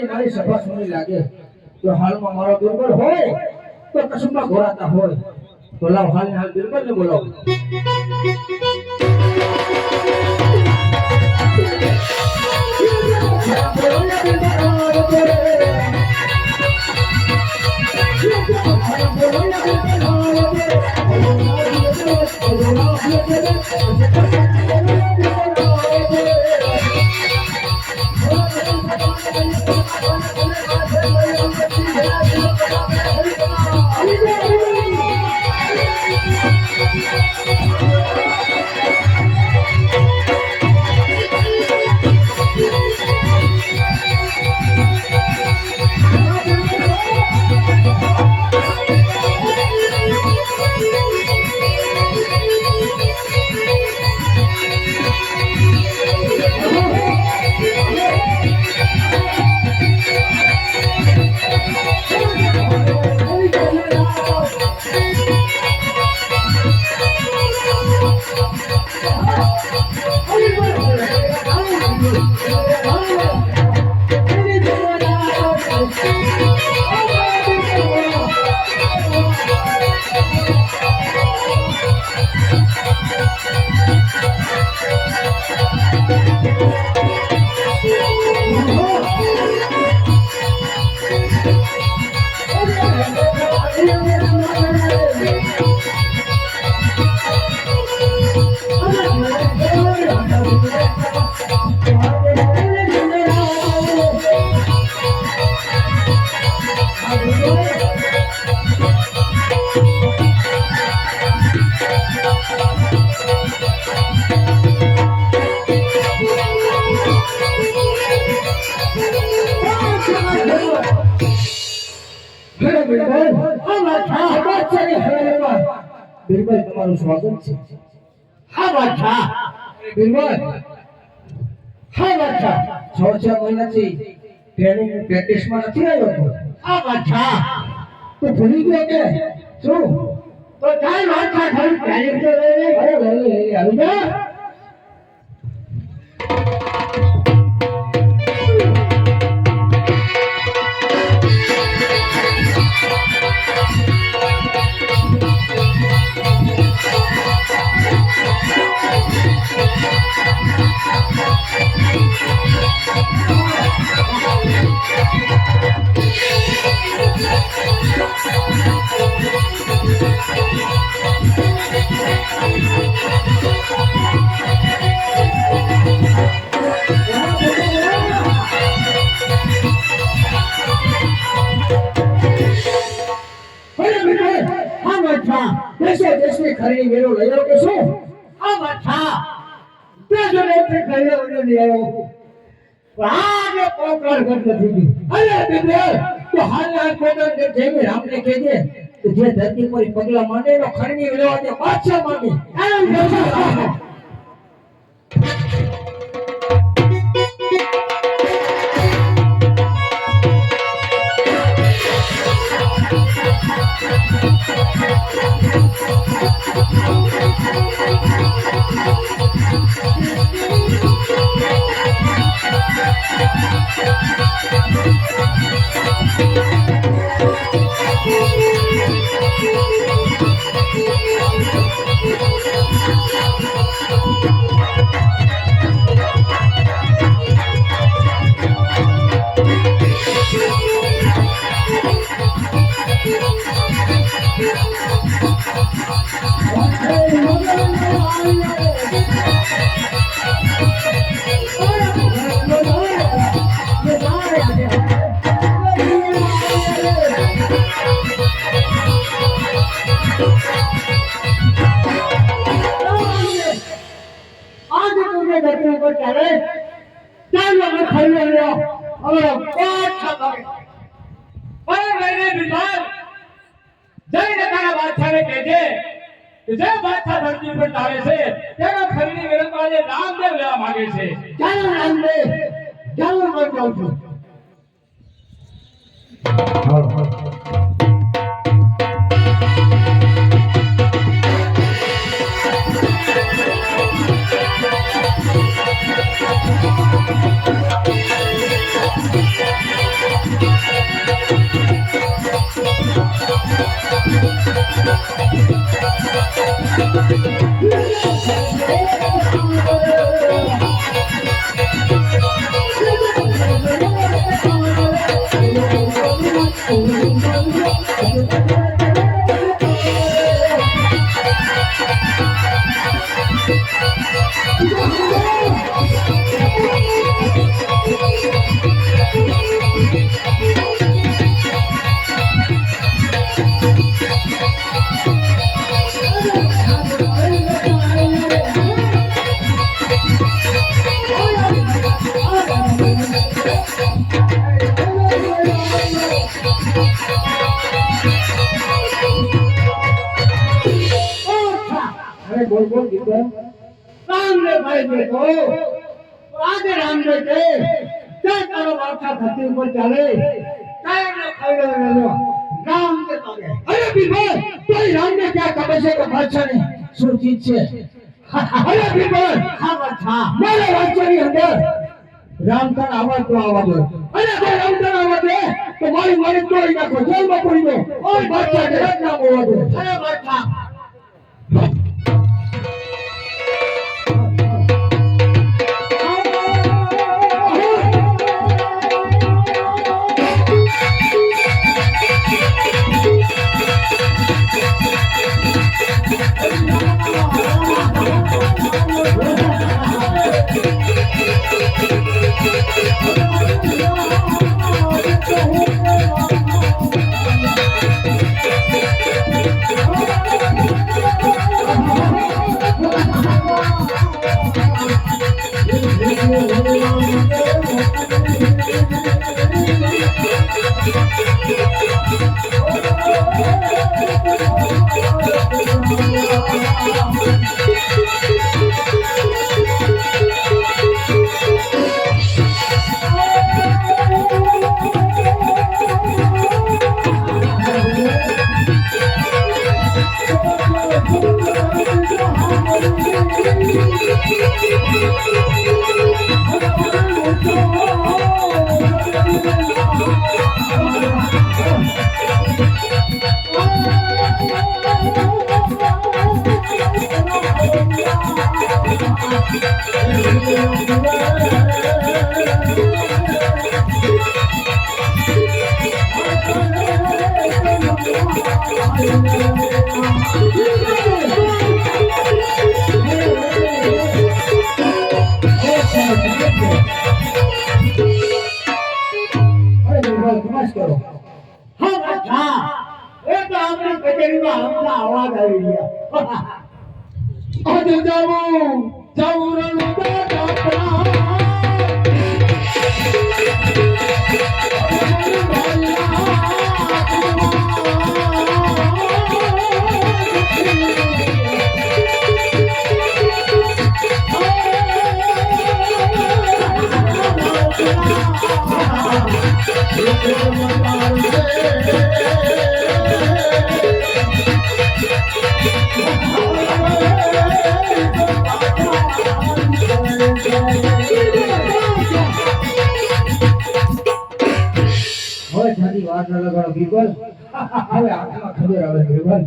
મારી સભા સુની લાગે તો હાલમાં મારો બિરબલ હોય તો કસમમાં ઘોરાતા હોય તો લાવ હાલ બિરબલ ને બોલાવો બિરબલ તમારું સ્વાગત છે હા બાદશાહ બિરબલ હા બાદશાહ 6 મહિનાથી ટ્રેનિંગ પ્રેક્ટિસમાં નથી આવ્યો હા બાદશાહ તો ભૂલી ગયો કે શું તો ચાલ બાદશાહ ખાલી ટ્રેનિંગ તો લઈ આવી જા દેશની ખરી વેરો લઈ આવ્યો કે શું આ બાદશાહ દેશો ને ખરી વેરો લઈ આવ્યો આગે પોકળ કરતો થઈ અરે બિરબલ તો હાલ કોદન કે જેમે રામને કહેજે કે જે ધરતી પર પગલા માંડે તો ખરી વેરો આજે બાદશાહ માંગે બાદશાહને કહેજે કે જે બાદશાહ ધરતી પર ચાલે છે તેના ખરીદી વિરંગવા જે રામદેવ લેવા માંગે છે. ચાલો રામદેવ ચાલો હું જાઉં છું. बोल बोल दीपक रामदेव भाई देखो आगे रामदेव के क्या करो बादशाह धरती ऊपर चले काय न खाइलो लो राम के मांगे अरे बीरबल तो रामदेव क्या कबे से का बादशाह ने सुरजीत से अरे बीरबल हां बादशाह मेरे राज्य के अंदर राम का आवाज तो आवाज है अरे भाई राम का आवाज है तो मारी मारी तोड़ी ना को जेल में पड़ी दो और बादशाह के नाम आवाज है अरे बादशाह बीरबल હવે આત્મા ખબર આવે બીરબલ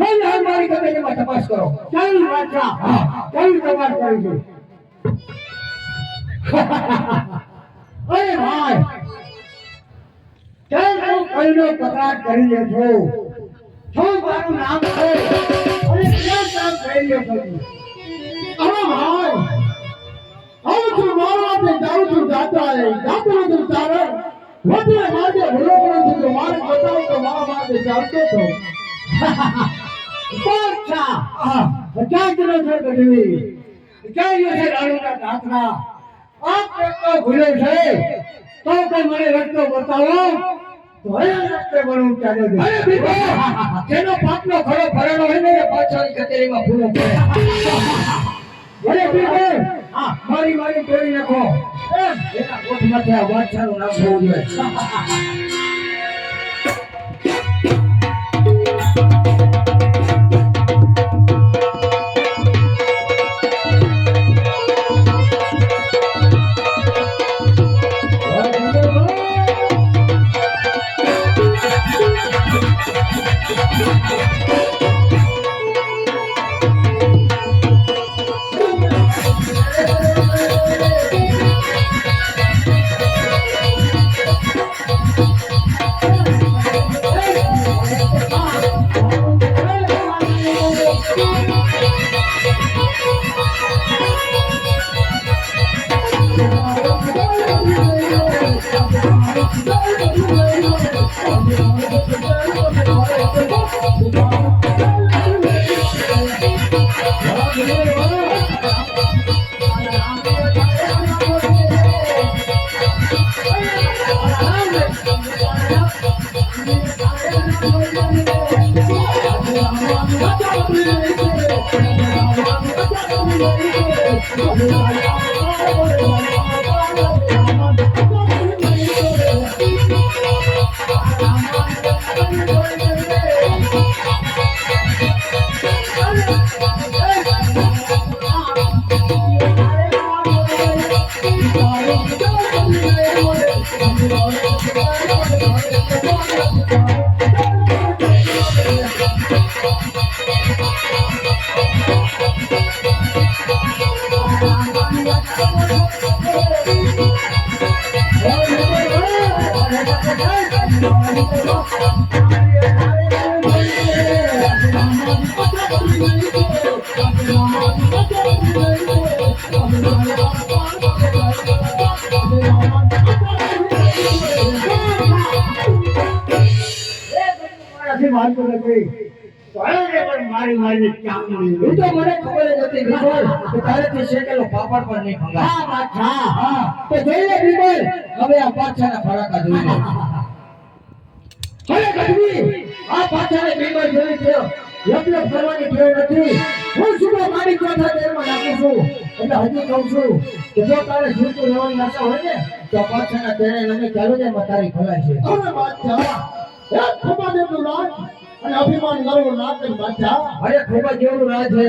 હવે મારી કબેરીમાં તપાસ કરો ચાલ બાદશાહ ચાલ તપાસ કરીશું અરે ભાઈ ચાલ હું કઈનો તપાસ કરી લે છું મારું નામ છે અને ક્યાં કામ કરી લે છું અરે ભાઈ આવું છું મારા જાઉં છું જાતા તું તારે વધે માગે ભલો પડે તો મારે બતાવ તો મારા માગે ચાલતો તો બાદશાહ ક્યાં ગયો છે ગઢવી ક્યાં ગયો છે રાણીના ઢાકરા આ પેટો ભૂલ્યો છે તો કઈ મને રસ્તો બતાવો તો હવે રસ્તે વળું ચાલ્યો જાય. અરે બીજો જેનો પાપનો ખરો ભરેલો હોય ને એ પાછળની કચેરીમાં ભૂલો પડે. અરે બીજો મારી મારી તોડી નાખો એના કોઠમાંથી આ વાછાનું નામ હોવું જોઈએ. મારી મારી ક્યાં મળી તો મને ખબર જ હતી બિરબલ કે તારેથી શેકેલો પાપડ પણ નહીં ભંગાય. હા બાદશાહ હા તો જોઈ લે બિરબલ હવે આ પાછાના ફરાકા જોઈ લે. અરે ગઢવી આ પાછાને બિરબલ જોઈ થયો લપલપ કરવાની ટેવ નથી. હું સુબહ મારી ચોથા તેરમાં નાખું છું એટલે હજી કહું છું કે જો તારે જીવતું રહેવાની આશા હોય ને તો પાછાના તેરે નમે ચાલુ જાય તારી ભલાઈ છે. અરે બાદશાહ એક ખોબા જેટલું રાજ અને અભિમાન કરવું ના કરી બાદશાહ. અરે ખોબા જેવું રાજ છે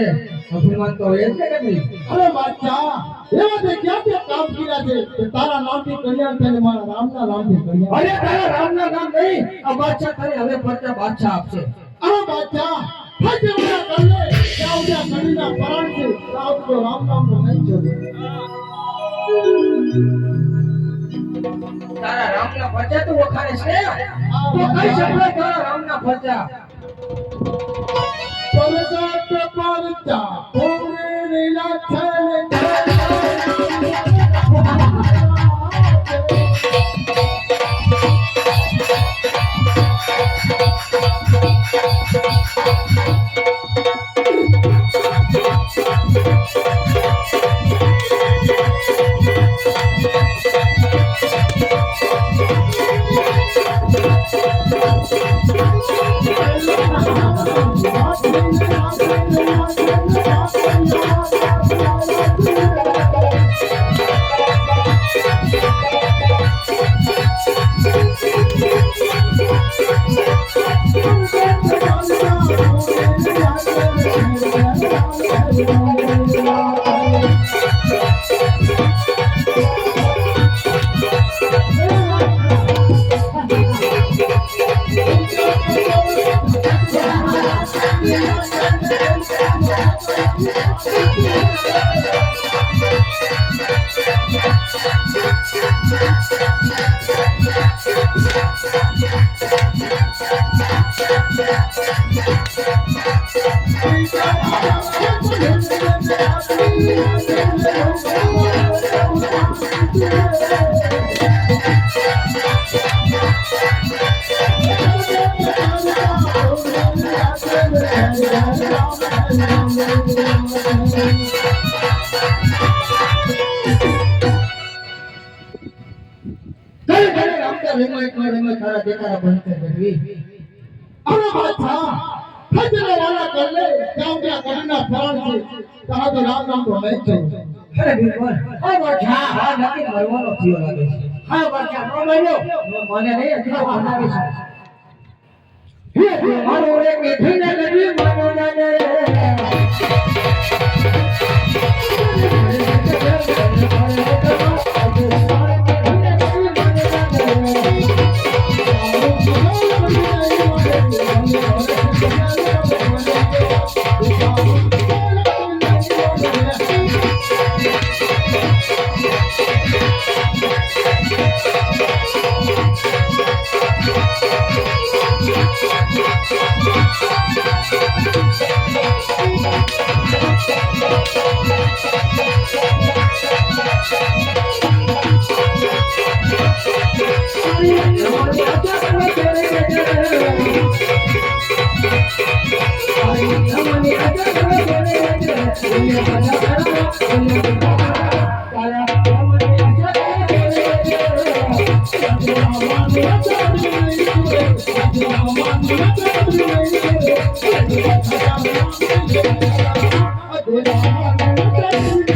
અભિમાન તો એ જ ને કદી. અરે બાદશાહ એવા તે ક્યાં ક્યાં કામ કર્યા છે કે તારા નામથી કલ્યાણ થઈને મારા રામના નામથી કલ્યાણ. અરે તારા રામના નામ નહીં આ બાદશાહ તારે હવે પડતા બાદશાહ આપશે. અરે બાદશાહ ફજે ઉડા કરલે ત્યાં ઉડા કડીના પરાણ છે ત્યાં તો રામ નામ તો નહીં જોડે. તારા રામના ફરજા તું વખાણે છે તો કઈ શકલો તારા રામના ફરજા. પરજાત પરજા પૂરે લીલા છેલે ઘરે ઘરે રામતા રેમાં તારા દેખારા બનતે કરવી અરે બાદશાહ ફજરે વાલા કર લે જાઉં ત્યાં કડીના ફરાળ છે તારા રામ નામ તો નહીં છે અરે બિરબલ આ વાછા હા નક્કી મરવાનો થયો લાગે છે હા વાછા નો માન્યો મને નહીં હજી બનાવી છે હે મારો રે કે થઈને કરવી માનો ના રે Thank you.